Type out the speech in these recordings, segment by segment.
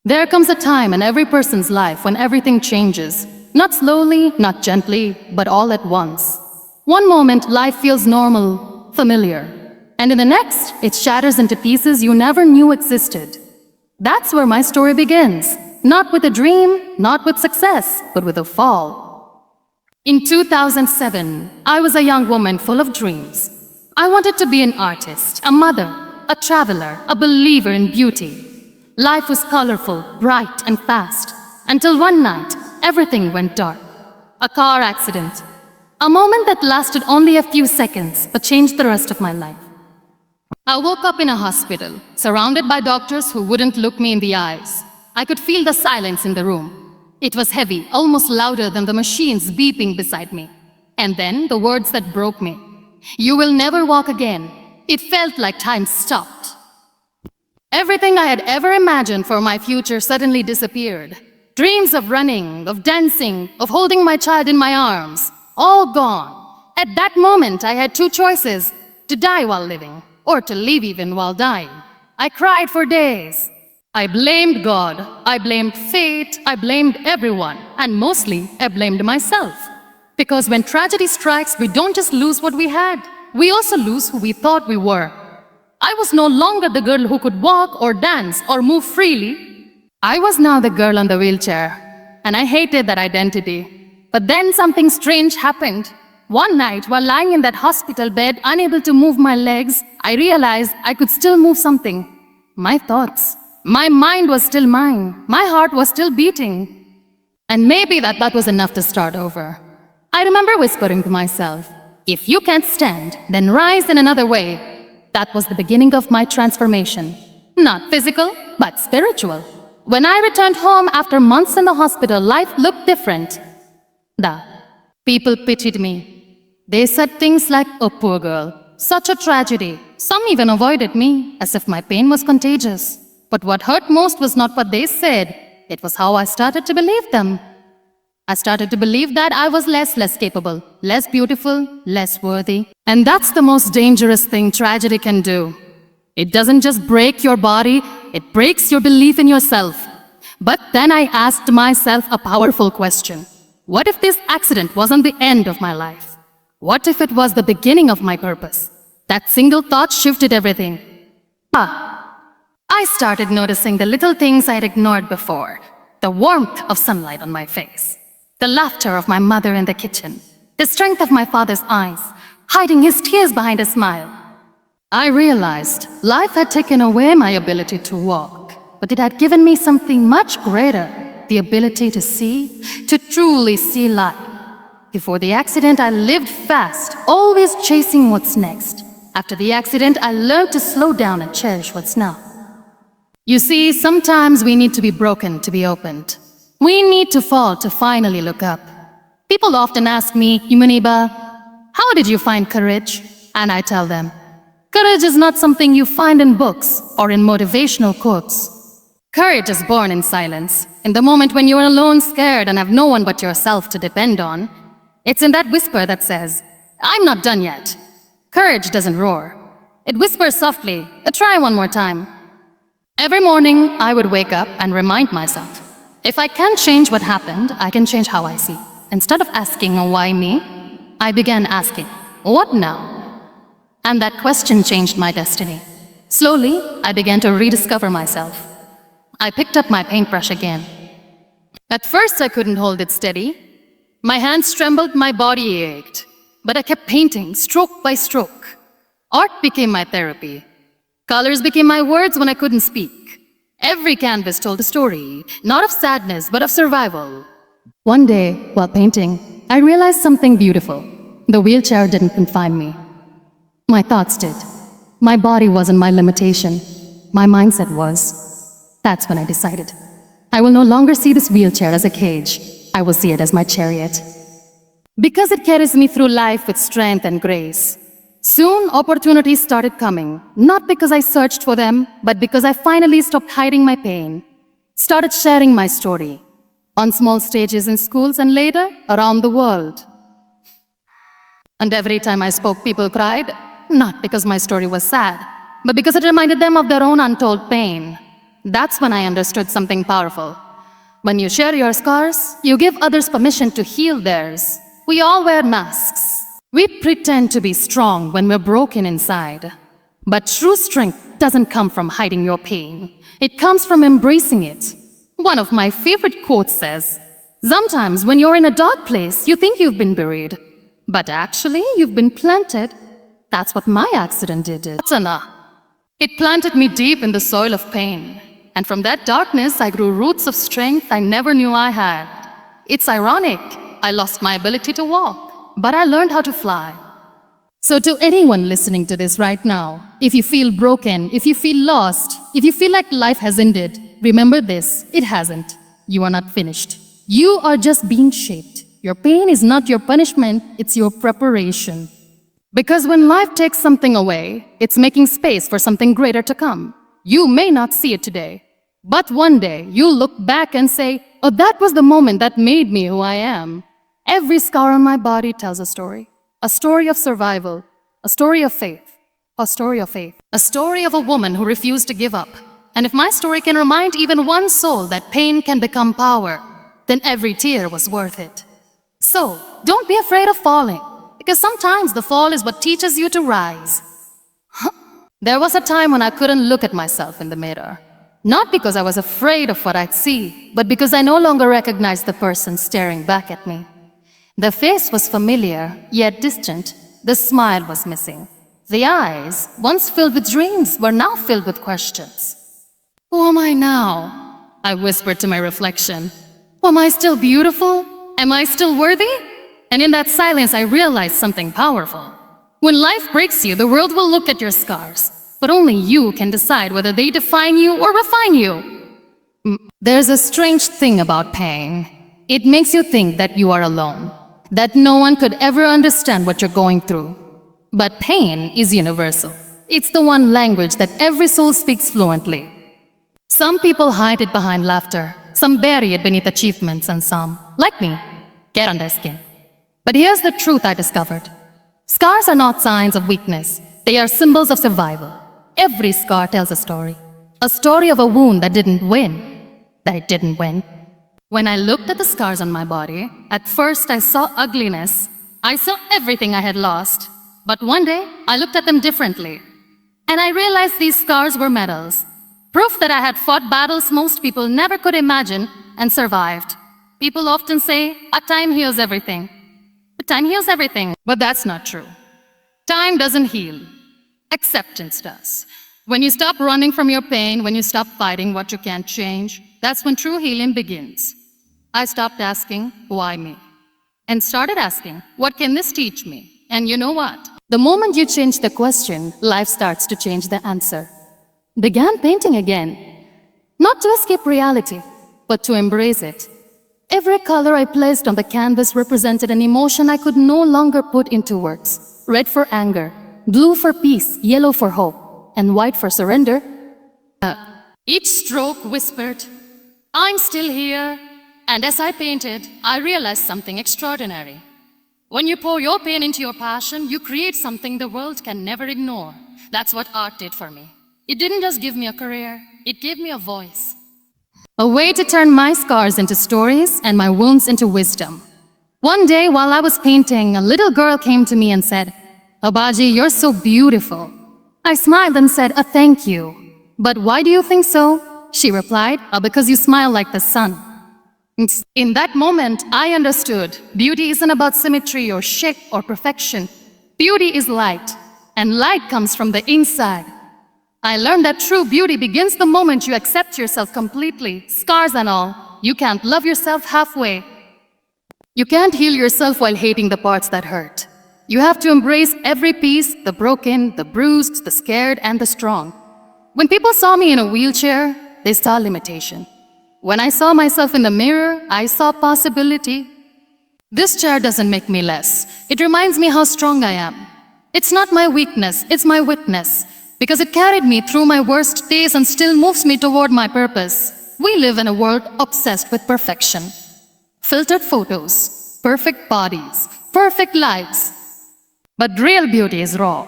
There comes a time in every person's life when everything changes. Not slowly, not gently, but all at once. One moment, life feels normal, familiar. And in the next, it shatters into pieces you never knew existed. That's where my story begins. Not with a dream, not with success, but with a fall. In 2007, I was a young woman full of dreams. I wanted to be an artist, a mother, a traveler, a believer in beauty. Life was colorful, bright, and fast, until one night, everything went dark. A car accident. A moment that lasted only a few seconds, but changed the rest of my life. I woke up in a hospital, surrounded by doctors who wouldn't look me in the eyes. I could feel the silence in the room. It was heavy, almost louder than the machines beeping beside me. And then the words that broke me. You will never walk again. It felt like time stopped. Everything I had ever imagined for my future suddenly disappeared. Dreams of running, of dancing, of holding my child in my arms, all gone. At that moment, I had two choices: to die while living, or to live even while dying. I cried for days. I blamed God, I blamed fate, I blamed everyone, and mostly I blamed myself. Because when tragedy strikes, we don't just lose what we had, we also lose who we thought we were. I was no longer the girl who could walk or dance or move freely. I was now the girl on the wheelchair, and I hated that identity. But then something strange happened. One night, while lying in that hospital bed, unable to move my legs, I realized I could still move something. My thoughts. My mind was still mine. My heart was still beating. And maybe that was enough to start over. I remember whispering to myself, if you can't stand, then rise in another way. That was the beginning of my transformation. Not physical, but spiritual. When I returned home after months in the hospital, life looked different. People pitied me. They said things like, oh, poor girl, such a tragedy. Some even avoided me, as if my pain was contagious. But what hurt most was not what they said. It was how I started to believe them. I started to believe that I was less capable, less beautiful, less worthy. And that's the most dangerous thing tragedy can do. It doesn't just break your body, it breaks your belief in yourself. But then I asked myself a powerful question. What if this accident wasn't the end of my life? What if it was the beginning of my purpose? That single thought shifted everything. I started noticing the little things I'd ignored before. The warmth of sunlight on my face. The laughter of my mother in the kitchen. The strength of my father's eyes, hiding his tears behind a smile. I realized life had taken away my ability to walk, but it had given me something much greater, the ability to see, to truly see life. Before the accident, I lived fast, always chasing what's next. After the accident, I learned to slow down and cherish what's now. You see, sometimes we need to be broken to be opened. We need to fall to finally look up. People often ask me, Muniba, how did you find courage? And I tell them, courage is not something you find in books or in motivational quotes. Courage is born in silence. In the moment when you're alone, scared, and have no one but yourself to depend on. It's in that whisper that says, I'm not done yet. Courage doesn't roar. It whispers softly, try one more time. Every morning, I would wake up and remind myself, if I can't change what happened, I can change how I see. Instead of asking, why me? I began asking, what now? And that question changed my destiny. Slowly, I began to rediscover myself. I picked up my paintbrush again. At first, I couldn't hold it steady. My hands trembled, my body ached. But I kept painting, stroke by stroke. Art became my therapy. Colors became my words when I couldn't speak. Every canvas told a story, not of sadness, but of survival. One day, while painting, I realized something beautiful. The wheelchair didn't confine me. My thoughts did. My body wasn't my limitation. My mindset was. That's when I decided. I will no longer see this wheelchair as a cage. I will see it as my chariot. Because it carries me through life with strength and grace. Soon, opportunities started coming, not because I searched for them, but because I finally stopped hiding my pain, started sharing my story, on small stages in schools and later, around the world. And every time I spoke, people cried, not because my story was sad, but because it reminded them of their own untold pain. That's when I understood something powerful. When you share your scars, you give others permission to heal theirs. We all wear masks. We pretend to be strong when we're broken inside. But true strength doesn't come from hiding your pain. It comes from embracing it. One of my favorite quotes says, "Sometimes when you're in a dark place, you think you've been buried. But actually, you've been planted." That's what my accident did. It planted me deep in the soil of pain. And from that darkness, I grew roots of strength I never knew I had. It's ironic. I lost my ability to walk, but I learned how to fly. So to anyone listening to this right now, if you feel broken, if you feel lost, if you feel like life has ended, remember this, it hasn't. You are not finished. You are just being shaped. Your pain is not your punishment, it's your preparation. Because when life takes something away, it's making space for something greater to come. You may not see it today, but one day you'll look back and say, "Oh, that was the moment that made me who I am." Every scar on my body tells a story of survival, a story of faith, a story of faith, a story of a woman who refused to give up. And if my story can remind even one soul that pain can become power, then every tear was worth it. So, don't be afraid of falling, because sometimes the fall is what teaches you to rise. There was a time when I couldn't look at myself in the mirror. Not because I was afraid of what I'd see, but because I no longer recognized the person staring back at me. The face was familiar, yet distant. The smile was missing. The eyes, once filled with dreams, were now filled with questions. Who am I now? I whispered to my reflection. Am I still beautiful? Am I still worthy? And in that silence, I realized something powerful. When life breaks you, the world will look at your scars, but only you can decide whether they define you or refine you. There's a strange thing about pain. It makes you think that you are alone, that no one could ever understand what you're going through. But pain is universal. It's the one language that every soul speaks fluently. Some people hide it behind laughter, some bury it beneath achievements, and some, like me, get under skin. But here's the truth I discovered. Scars are not signs of weakness. They are symbols of survival. Every scar tells a story of a wound that didn't win, that it didn't win. When I looked at the scars on my body, at first I saw ugliness. I saw everything I had lost. But one day, I looked at them differently. And I realized these scars were medals. Proof that I had fought battles most people never could imagine and survived. People often say, time heals everything. Time heals everything, but that's not true. Time doesn't heal. Acceptance does. When you stop running from your pain, when you stop fighting what you can't change, that's when true healing begins. I stopped asking, why me? And started asking, what can this teach me? And you know what? The moment you change the question, life starts to change the answer. Began painting again. Not to escape reality, but to embrace it. Every color I placed on the canvas represented an emotion I could no longer put into words. Red for anger, blue for peace, yellow for hope, and white for surrender. Each stroke whispered, I'm still here. And as I painted, I realized something extraordinary. When you pour your pain into your passion, you create something the world can never ignore. That's what art did for me. It didn't just give me a career, it gave me a voice. A way to turn my scars into stories and my wounds into wisdom. One day while I was painting, a little girl came to me and said, Abaji, you're so beautiful. I smiled and said, thank you. But why do you think so? She replied, because you smile like the sun. In that moment, I understood beauty isn't about symmetry or shape or perfection. Beauty is light, and light comes from the inside. I learned that true beauty begins the moment you accept yourself completely, scars and all. You can't love yourself halfway. You can't heal yourself while hating the parts that hurt. You have to embrace every piece, the broken, the bruised, the scared, and the strong. When people saw me in a wheelchair, they saw limitation. When I saw myself in the mirror, I saw possibility. This chair doesn't make me less. It reminds me how strong I am. It's not my weakness, it's my witness. Because it carried me through my worst days and still moves me toward my purpose. We live in a world obsessed with perfection. Filtered photos, perfect bodies, perfect lives. But real beauty is raw.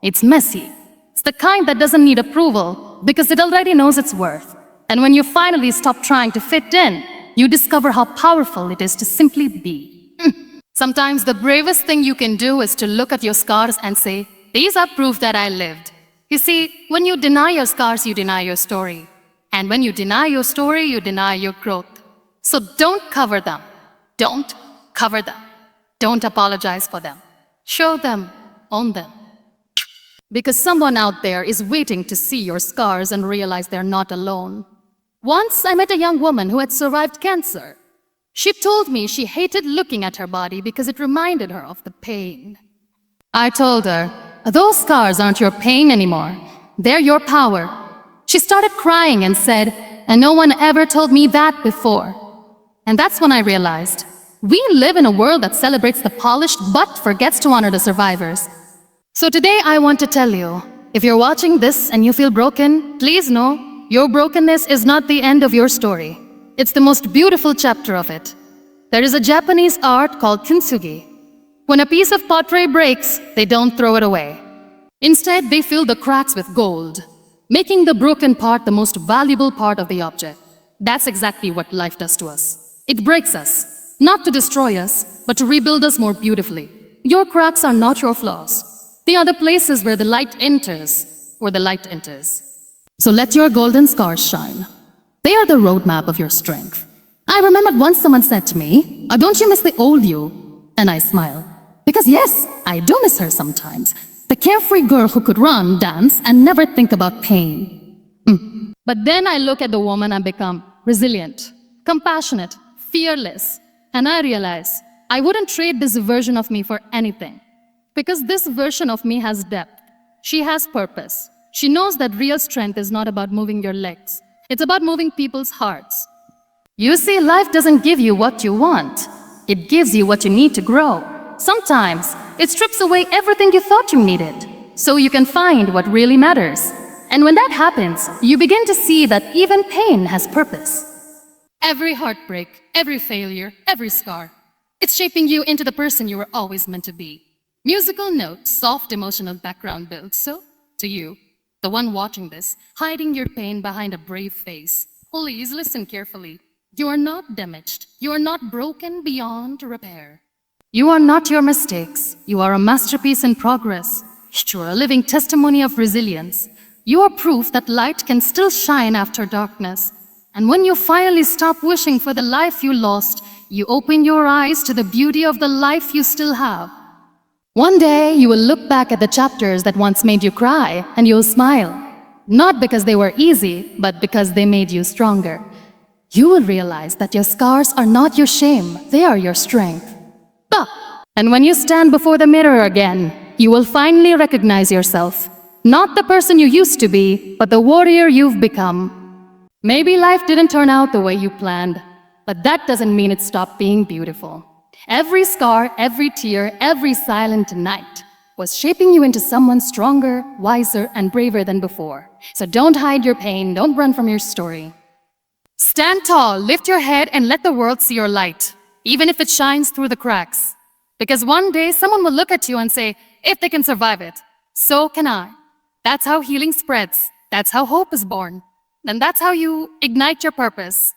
It's messy. It's the kind that doesn't need approval because it already knows its worth. And when you finally stop trying to fit in, you discover how powerful it is to simply be. Sometimes the bravest thing you can do is to look at your scars and say, these are proof that I lived. You see, when you deny your scars, you deny your story. And when you deny your story, you deny your growth. So don't cover them. Don't cover them. Don't apologize for them. Show them, own them. Because someone out there is waiting to see your scars and realize they're not alone. Once I met a young woman who had survived cancer. She told me she hated looking at her body because it reminded her of the pain. I told her, those scars aren't your pain anymore. They're your power. She started crying and said, and no one ever told me that before. And that's when I realized, we live in a world that celebrates the polished but forgets to honor the survivors. So today I want to tell you, if you're watching this and you feel broken, please know, your brokenness is not the end of your story. It's the most beautiful chapter of it. There is a Japanese art called kintsugi. When a piece of pottery breaks, they don't throw it away. Instead, they fill the cracks with gold, making the broken part the most valuable part of the object. That's exactly what life does to us. It breaks us, not to destroy us, but to rebuild us more beautifully. Your cracks are not your flaws. They are the places where the light enters, So let your golden scars shine. They are the roadmap of your strength. I remembered once someone said to me, don't you miss the old you? And I smiled. Because yes, I do miss her sometimes. The carefree girl who could run, dance, and never think about pain. But then I look at the woman and become resilient, compassionate, fearless. And I realize I wouldn't trade this version of me for anything. Because this version of me has depth. She has purpose. She knows that real strength is not about moving your legs. It's about moving people's hearts. You see, life doesn't give you what you want. It gives you what you need to grow. Sometimes, it strips away everything you thought you needed, so you can find what really matters. And when that happens, you begin to see that even pain has purpose. Every heartbreak, every failure, every scar, it's shaping you into the person you were always meant to be. Musical notes, soft emotional background builds. So, to you, the one watching this, hiding your pain behind a brave face, please listen carefully. You are not damaged. You are not broken beyond repair. You are not your mistakes. You are a masterpiece in progress. You are a living testimony of resilience. You are proof that light can still shine after darkness. And when you finally stop wishing for the life you lost, you open your eyes to the beauty of the life you still have. One day, you will look back at the chapters that once made you cry, and you'll smile. Not because they were easy, but because they made you stronger. You will realize that your scars are not your shame, they are your strength. And when you stand before the mirror again, you will finally recognize yourself. Not the person you used to be, but the warrior you've become. Maybe life didn't turn out the way you planned, but that doesn't mean it stopped being beautiful. Every scar, every tear, every silent night was shaping you into someone stronger, wiser, and braver than before. So don't hide your pain, don't run from your story. Stand tall, lift your head, and let the world see your light, even if it shines through the cracks. Because one day someone will look at you and say, if they can survive it, so can I. That's how healing spreads. That's how hope is born. And that's how you ignite your purpose.